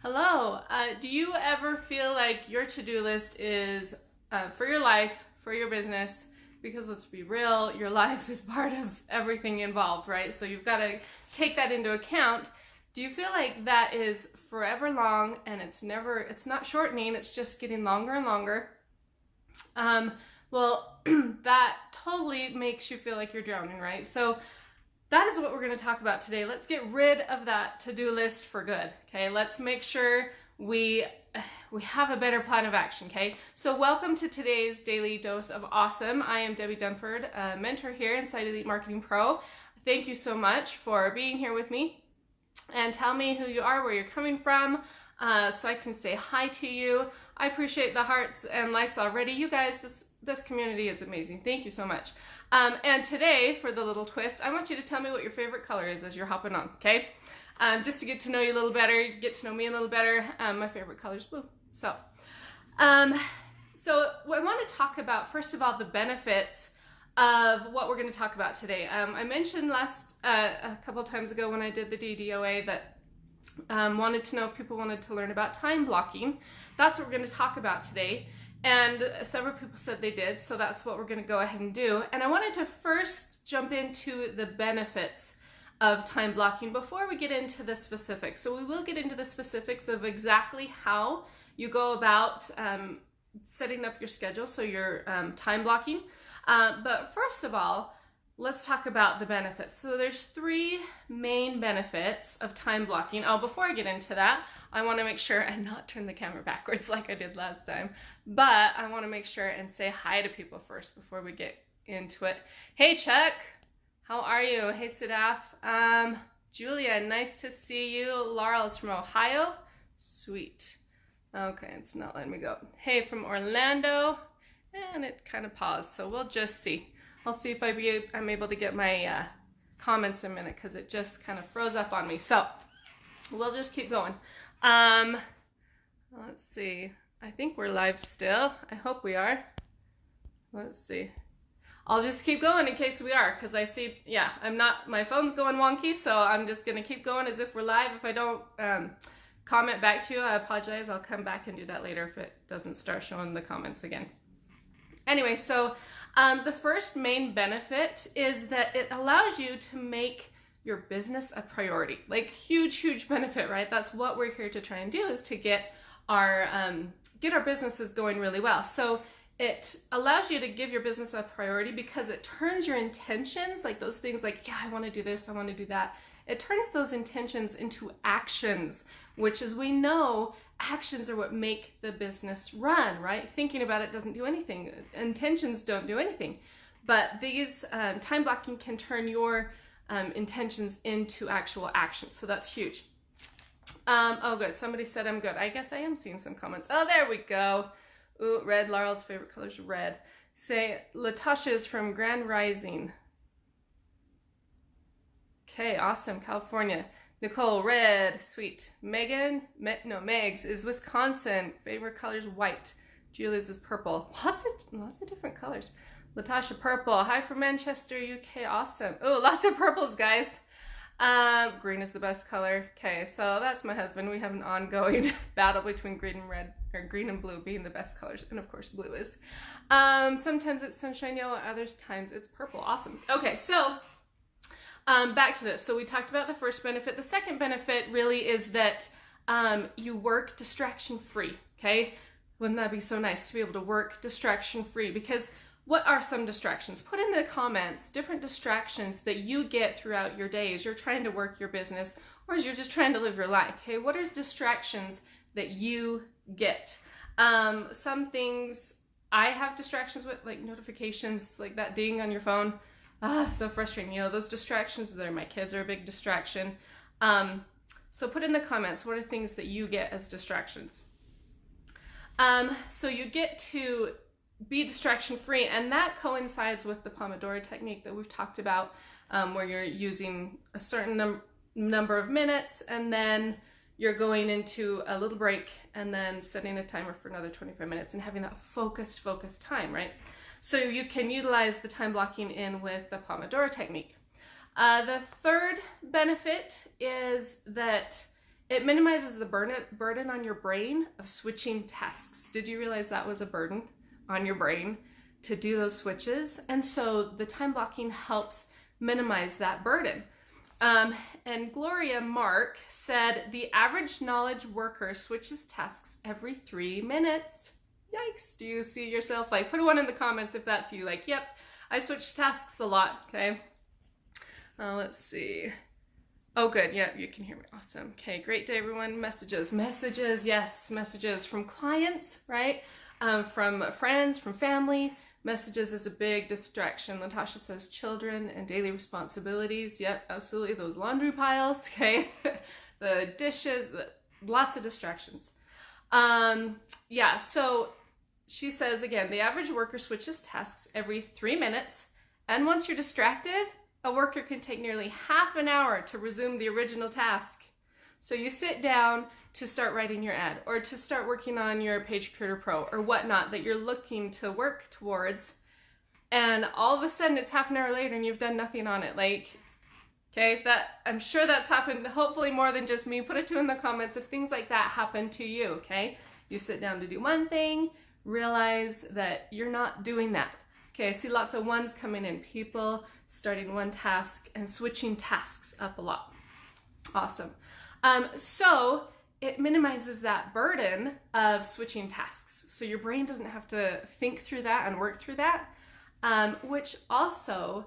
Hello. Do you ever feel like your to-do list is for your life, for your business? Because let's be real, your life is part of everything involved, right? So you've got to take that into account. Do you feel like that is forever long and it's not shortening, it's just getting longer and longer? Well, that totally makes you feel like you're drowning, right? So that is what we're going to talk about today. Let's get rid of that to-do list for good, okay? Let's make sure we have a better plan of action, okay? So welcome to today's Daily Dose of Awesome. I am Debbie Dunford, a mentor here inside Elite Marketing Pro. Thank you so much for being here with me. And tell me who you are, where you're coming from, so I can say hi to you. I appreciate the hearts and likes already. You guys, this community is amazing. Thank you so much. And today, for the little twist, I want you to tell me what your favorite color is as you're hopping on, okay? Just to get to know you a little better, get to know me a little better. My favorite color is blue. So I want to talk about, first of all, the benefits of what we're going to talk about today. I mentioned a couple times ago when I did the DDOA that wanted to know if people wanted to learn about time blocking. That's what we're going to talk about today. And several people said they did, so that's what we're going to go ahead and do. And I wanted to first jump into the benefits of time blocking before we get into the specifics. So we will get into the specifics of exactly how you go about setting up your schedule, so your time blocking. But first of all, let's talk about the benefits. So there's three main benefits of time blocking. Oh, before I get into that, I want to make sure and not turn the camera backwards like I did last time, but I want to make sure and say hi to people first before we get into it. Hey Chuck, how are you? Hey Sadaf, Julia, nice to see you. Laurel is from Ohio. Sweet. Okay, it's not letting me go. Hey, from Orlando, and it kind of paused, so we'll just see. I'll see if I'm able to get my comments in a minute because it just kind of froze up on me. So we'll just keep going. Let's see. I think we're live still. I hope we are. Let's see. I'll just keep going in case we are, because I see, yeah, my phone's going wonky, so I'm just going to keep going as if we're live. If I don't comment back to you, I apologize. I'll come back and do that later if it doesn't start showing the comments again. Anyway, so the first main benefit is that it allows you to make your business a priority. Like huge benefit, right? That's what we're here to try and do, is to get our businesses going really well. So it allows you to give your business a priority because it turns your intentions, like those things like, yeah, I want to do this, I want to do that. It turns those intentions into actions, which, as we know, actions are what make the business run, right? Thinking about it doesn't do anything. Intentions don't do anything. But these time blocking can turn your intentions into actual actions. So that's huge. Oh, good. Somebody said I'm good. I guess I am seeing some comments. Oh, there we go. Ooh, red. Laurel's favorite color is red. Say, Latasha is from Grand Rising. Okay, awesome. California. Nicole, red. Sweet. Megan, Megs is Wisconsin. Favorite color is white. Julia's is purple. Lots of different colors. Latasha, purple. Hi from Manchester, UK. Awesome. Oh, lots of purples, guys. Green is the best color. Okay, so that's my husband. We have an ongoing battle between green and red, or green and blue being the best colors, and of course blue is. Sometimes it's sunshine yellow, other times it's purple. Awesome. Okay, so back to this. So we talked about the first benefit. The second benefit really is that you work distraction free. Okay, wouldn't that be so nice to be able to work distraction free? Because what are some distractions? Put in the comments different distractions that you get throughout your day as you're trying to work your business or as you're just trying to live your life. Okay, what are distractions that you get? Some things I have distractions with, like notifications, like that ding on your phone. So frustrating. You know, those distractions there. My kids are a big distraction. So put in the comments, what are things that you get as distractions? So you get to be distraction free, and that coincides with the Pomodoro technique that we've talked about, where you're using a certain number of minutes and then you're going into a little break and then setting a timer for another 25 minutes and having that focused time, right? So you can utilize the time blocking in with the Pomodoro technique. The third benefit is that It minimizes the burden on your brain of switching tasks. Did you realize that was a burden on your brain to do those switches? And so the time blocking helps minimize that burden. And Gloria Mark said the average knowledge worker switches tasks every 3 minutes. Yikes. Do you see yourself? Like, put one in the comments if that's you. Like, yep, I switch tasks a lot. Okay. Let's see. Oh, good. Yeah, you can hear me. Awesome. Okay, great day, everyone. Messages, yes, messages from clients, right? From friends, from family. Messages is a big distraction. Latasha says children and daily responsibilities. Yep, absolutely. Those laundry piles, okay? The dishes, lots of distractions. Yeah, so she says, again, the average worker switches tasks every 3 minutes. And once you're distracted, a worker can take nearly half an hour to resume the original task. So you sit down to start writing your ad or to start working on your Page Creator Pro or whatnot that you're looking to work towards. And all of a sudden it's half an hour later and you've done nothing on it. Like, okay, that I'm sure that's happened, hopefully more than just me. Put a 2 in the comments if things like that happen to you, okay? You sit down to do one thing, realize that you're not doing that. Okay, I see lots of ones coming in, people starting one task and switching tasks up a lot. Awesome. So it minimizes that burden of switching tasks. So your brain doesn't have to think through that and work through that, which also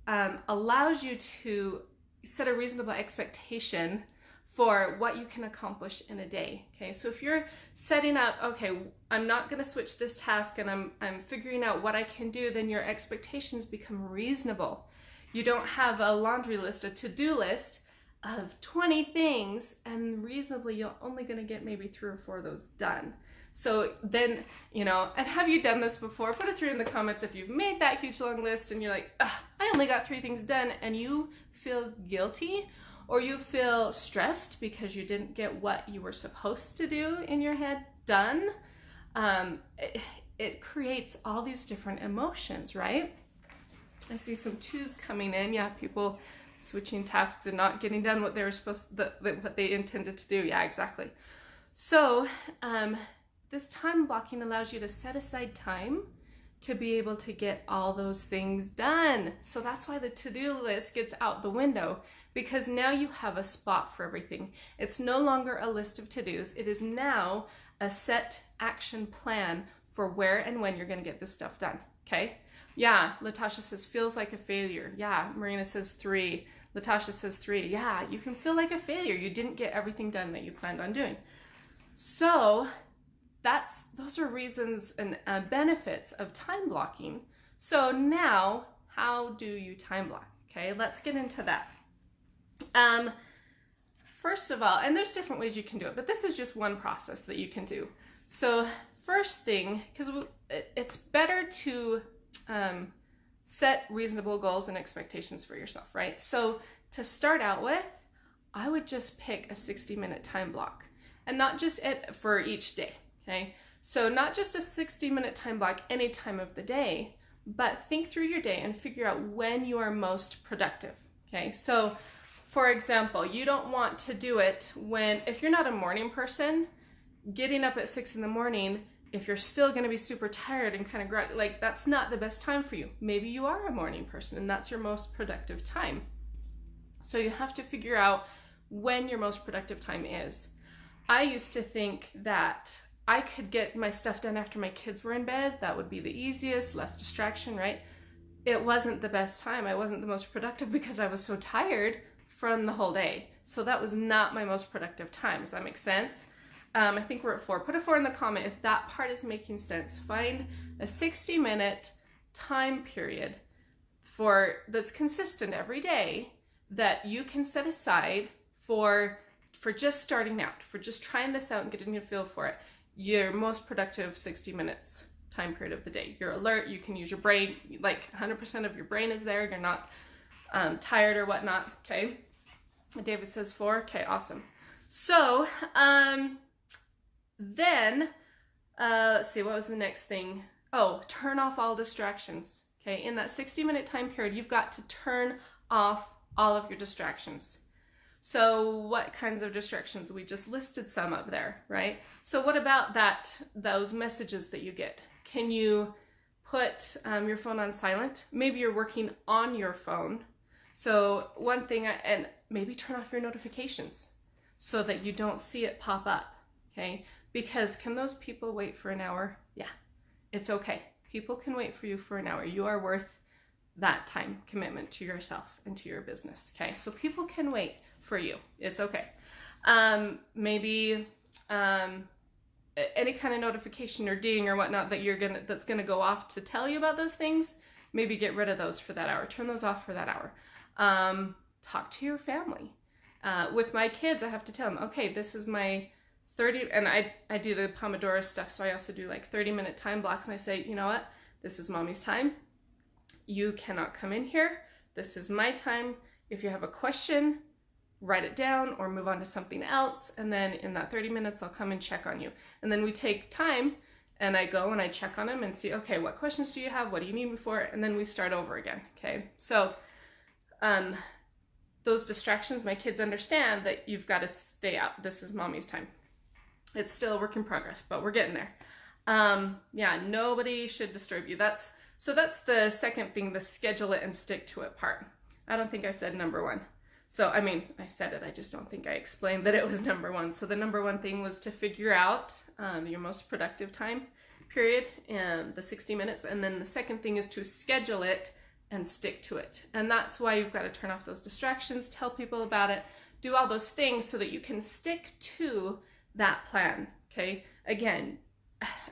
allows you to set a reasonable expectation for what you can accomplish in a day. Okay, so if you're setting up, okay, I'm not going to switch this task and I'm figuring out what I can do, then your expectations become reasonable. You don't have a laundry list, a to-do list of 20 things, and reasonably you're only going to get maybe 3 or 4 of those done. So then, you know, and have you done this before? Put a 3 in the comments if you've made that huge long list and you're like, I only got 3 things done, and you feel guilty or you feel stressed because you didn't get what you were supposed to do in your head done. It creates all these different emotions, right? I see some 2s coming in. Yeah, people switching tasks and not getting done what they were what they intended to do. Yeah, exactly. So this time blocking allows you to set aside time to be able to get all those things done. So that's why the to-do list gets out the window, because now you have a spot for everything. It's no longer a list of to-dos. It is now a set action plan for where and when you're going to get this stuff done. Okay? Yeah, Latasha says, feels like a failure. Yeah, Marina says 3. Latasha says 3. Yeah, you can feel like a failure. You didn't get everything done that you planned on doing. So those are reasons and benefits of time blocking. So now, how do you time block? Okay, let's get into that. First of all, and there's different ways you can do it, but this is just one process that you can do. So first thing, because it's better to set reasonable goals and expectations for yourself, right? So to start out with, I would just pick a 60-minute time block, and not just for each day, okay? So not just a 60-minute time block any time of the day, but think through your day and figure out when you are most productive, okay? So for example, you don't want to do it if you're not a morning person, getting up at 6 in the morning, if you're still going to be super tired and kind of like, that's not the best time for you. Maybe you are a morning person and that's your most productive time. So you have to figure out when your most productive time is. I used to think that I could get my stuff done after my kids were in bed. That would be the easiest, less distraction, right? It wasn't the best time. I wasn't the most productive because I was so tired from the whole day. So that was not my most productive time. Does that make sense? I think we're at 4. Put a 4 in the comment if that part is making sense. Find a 60-minute time period that's consistent every day that you can set aside for just starting out, for just trying this out and getting a feel for it. Your most productive 60 minutes time period of the day. You're alert, you can use your brain, like 100% of your brain is there, you're not tired or whatnot, okay? David says 4, okay, awesome. So, then, let's see, what was the next thing? Oh, turn off all distractions, okay? In that 60-minute time period, you've got to turn off all of your distractions. So what kinds of distractions? We just listed some up there, right? So what about those messages that you get? Can you put your phone on silent? Maybe you're working on your phone. So one thing, and maybe turn off your notifications so that you don't see it pop up, okay? Because can those people wait for an hour? Yeah, it's okay. People can wait for you for an hour. You are worth that time commitment to yourself and to your business, okay? So people can wait for you. It's okay. Maybe any kind of notification or ding or whatnot that that's gonna go off to tell you about those things, maybe get rid of those for that hour. Turn those off for that hour. Talk to your family. With my kids, I have to tell them, okay, this is my 30, and I do the Pomodoro stuff, so I also do like 30-minute time blocks, and I say, you know what, this is mommy's time. You cannot come in here. This is my time. If you have a question, write it down or move on to something else, and then in that 30 minutes, I'll come and check on you. And then we take time, and I go and I check on them and see, okay, what questions do you have? What do you need before? And then we start over again, okay? So those distractions, my kids understand that you've got to stay out. This is mommy's time. It's still a work in progress, but we're getting there. Yeah, nobody should disturb you. That's the second thing, the schedule it and stick to it part. I don't think I said number one. So, I mean, I said it, I just don't think I explained that it was number one. So the number one thing was to figure out your most productive time period and the 60 minutes. And then the second thing is to schedule it and stick to it. And that's why you've got to turn off those distractions, tell people about it, do all those things so that you can stick to that plan, okay? Again,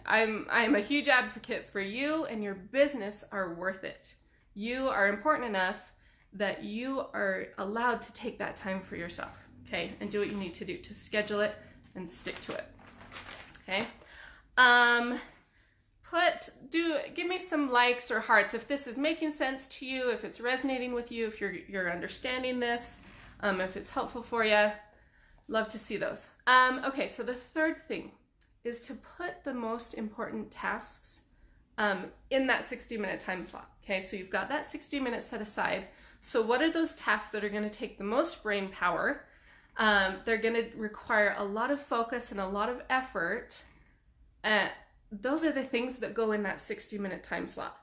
I'm a huge advocate for you, and your business are worth it. You are important enough that you are allowed to take that time for yourself, okay? And do what you need to do to schedule it and stick to it, okay? Give me some likes or hearts if this is making sense to you, if it's resonating with you, if you're understanding this, if it's helpful for you. Love to see those. Okay, so the third thing is to put the most important tasks in that 60-minute time slot. Okay, so you've got that 60 minutes set aside. So what are those tasks that are going to take the most brain power? They're going to require a lot of focus and a lot of effort. Those are the things that go in that 60-minute time slot.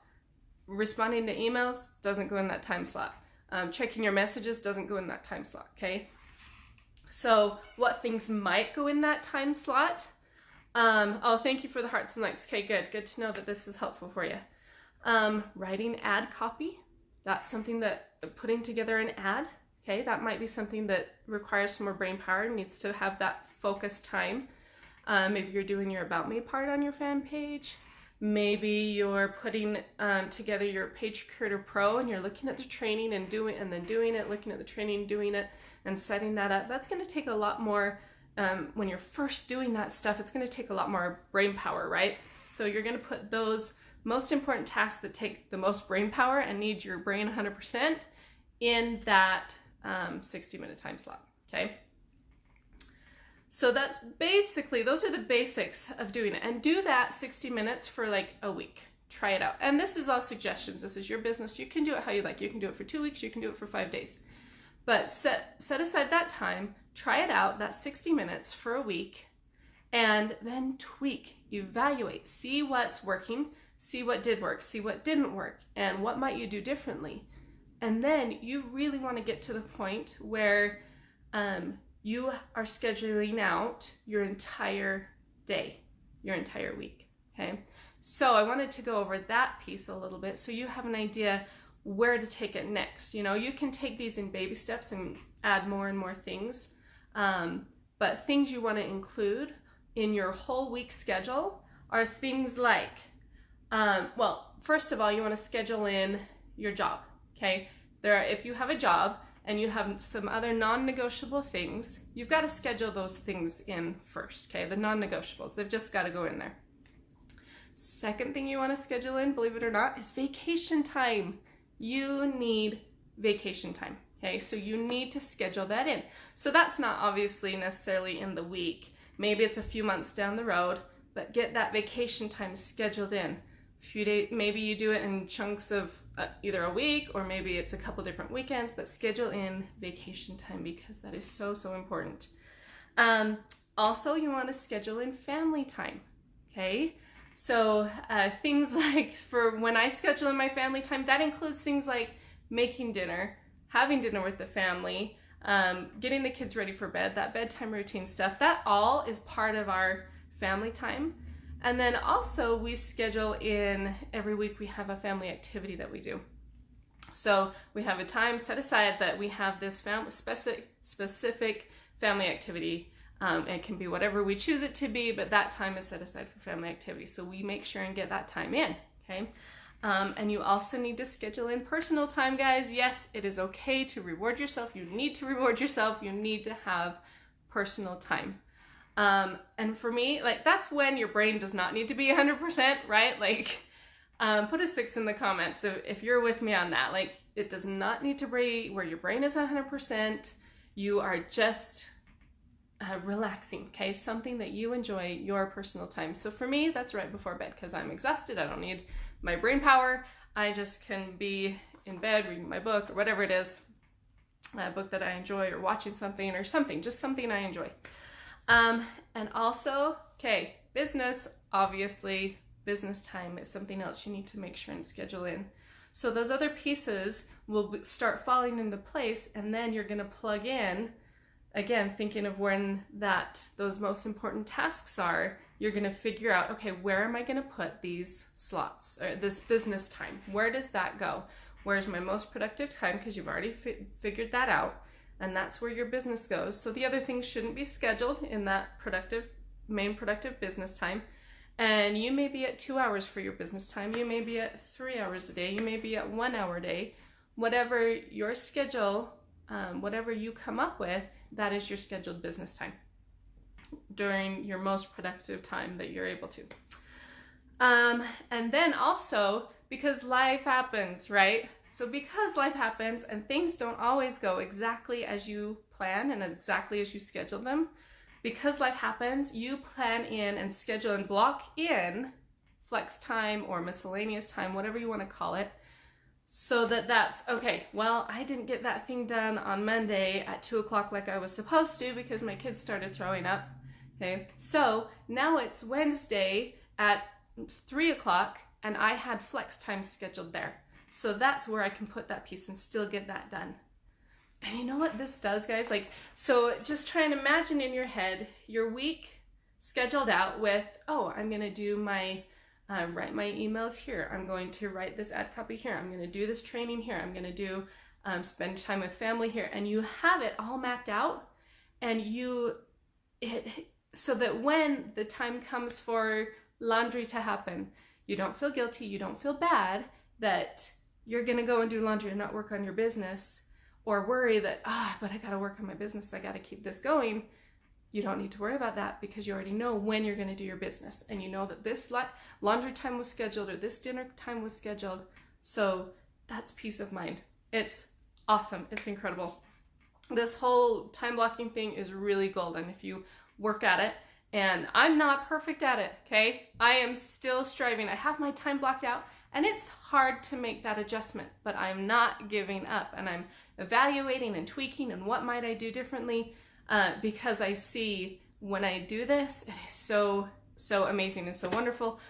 Responding to emails doesn't go in that time slot. Checking your messages doesn't go in that time slot, okay? So what things might go in that time slot? Oh, thank you for the hearts and likes. Okay, good. Good to know that this is helpful for you. Writing ad copy. That's something that putting together an ad, okay, that might be something that requires some more brain power, needs to have that focused time. Maybe you're doing your About Me part on your fan page. Maybe you're putting together your Page Creator Pro and you're looking at the training and doing it, looking at the training, doing it, and setting that up. That's going to take a lot more, when you're first doing that stuff, it's going to take a lot more brain power, right? So you're going to put those most important tasks that take the most brain power and need your brain 100% in that 60-minute time slot, okay? So that's basically, those are the basics of doing it. And do that 60 minutes for like a week. Try it out. And this is all suggestions. This is your business. You can do it how you like. You can do it for 2 weeks. You can do it for 5 days. But set aside that time. Try it out, that 60 minutes for a week. And then tweak, evaluate, see what's working, see what did work, see what didn't work, and what might you do differently. And then you really want to get to the point where you are scheduling out your entire day, your entire week, okay? So I wanted to go over that piece a little bit so you have an idea where to take it next. You know, you can take these in baby steps and add more and more things, but things you want to include in your whole week schedule are things like, well, first of all, you want to schedule in your job, okay? If you have a job, and you have some other non-negotiable things, you've got to schedule those things in first, okay? The non-negotiables, they've just got to go in there. Second thing you want to schedule in, believe it or not, is vacation time. You need vacation time, okay? So you need to schedule that in. So that's not obviously necessarily in the week. Maybe it's a few months down the road, but get that vacation time scheduled in. A few days, maybe you do it in chunks of either a week or maybe it's a couple different weekends, but schedule in vacation time because that is so, so important. Also, you want to schedule in family time, okay? So things like, for when I schedule in my family time, that includes things like making dinner, having dinner with the family, getting the kids ready for bed, that bedtime routine stuff, that all is part of our family time. And then also we schedule in, every week we have a family activity that we do. So we have a time set aside that we have this specific family activity. It can be whatever we choose it to be, but that time is set aside for family activity. So we make sure and get that time in, okay? And you also need to schedule in personal time, guys. Yes, it is okay to reward yourself. You need to reward yourself. You need to have personal time. And for me, like, that's when your brain does not need to be 100%, right? Like, put a 6 in the comments if you're with me on that. Like, it does not need to be where your brain is 100%. You are just relaxing, okay? Something that you enjoy, your personal time. So for me, that's right before bed because I'm exhausted. I don't need my brain power. I just can be in bed reading my book or whatever it is, a book that I enjoy, or watching something or something, just something I enjoy. And also, okay, business, obviously, business time is something else you need to make sure and schedule in. So those other pieces will start falling into place, and then you're going to plug in, again, thinking of when those most important tasks are. You're going to figure out, okay, where am I going to put these slots, or this business time? Where does that go? Where's my most productive time? Because you've already figured that out. And that's where your business goes. So the other things shouldn't be scheduled in that main productive business time. And you may be at 2 hours for your business time. You may be at 3 hours a day. You may be at 1 hour a day. Whatever your schedule, whatever you come up with, that is your scheduled business time during your most productive time that you're able to. And then also, because life happens, right? So because life happens and things don't always go exactly as you plan and exactly as you schedule them, because life happens, you plan in and schedule and block in flex time or miscellaneous time, whatever you want to call it, so that's, okay, well, I didn't get that thing done on Monday at 2 o'clock like I was supposed to because my kids started throwing up, okay? So now it's Wednesday at 3 o'clock and I had flex time scheduled there. So that's where I can put that piece and still get that done. And you know what this does, guys? Like, so just try and imagine in your head your week scheduled out with, oh, I'm going to do my, write my emails here. I'm going to write this ad copy here. I'm going to do this training here. I'm going to do, spend time with family here. And you have it all mapped out, and so that when the time comes for laundry to happen, you don't feel guilty. You don't feel bad that you're going to go and do laundry and not work on your business, or worry that, but I got to work on my business. I got to keep this going. You don't need to worry about that because you already know when you're going to do your business. And you know that this laundry time was scheduled or this dinner time was scheduled. So that's peace of mind. It's awesome. It's incredible. This whole time blocking thing is really golden if you work at it. And I'm not perfect at it, okay? I am still striving. I have my time blocked out, and it's hard to make that adjustment, but I'm not giving up, and I'm evaluating and tweaking and what might I do differently, because I see when I do this, it is so, so amazing and so wonderful.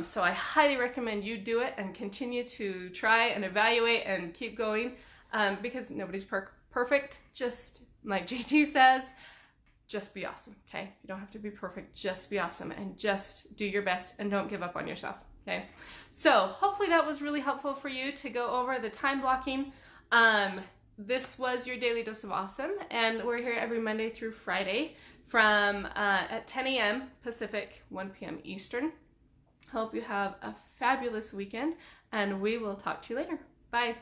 So I highly recommend you do it and continue to try and evaluate and keep going, because nobody's perfect. Just like JT says, just be awesome, okay? You don't have to be perfect, just be awesome, and just do your best and don't give up on yourself, okay? So hopefully that was really helpful for you to go over the time blocking. This was your Daily Dose of Awesome, and we're here every Monday through Friday from at 10 a.m. Pacific, 1 p.m. Eastern. Hope you have a fabulous weekend, and we will talk to you later. Bye.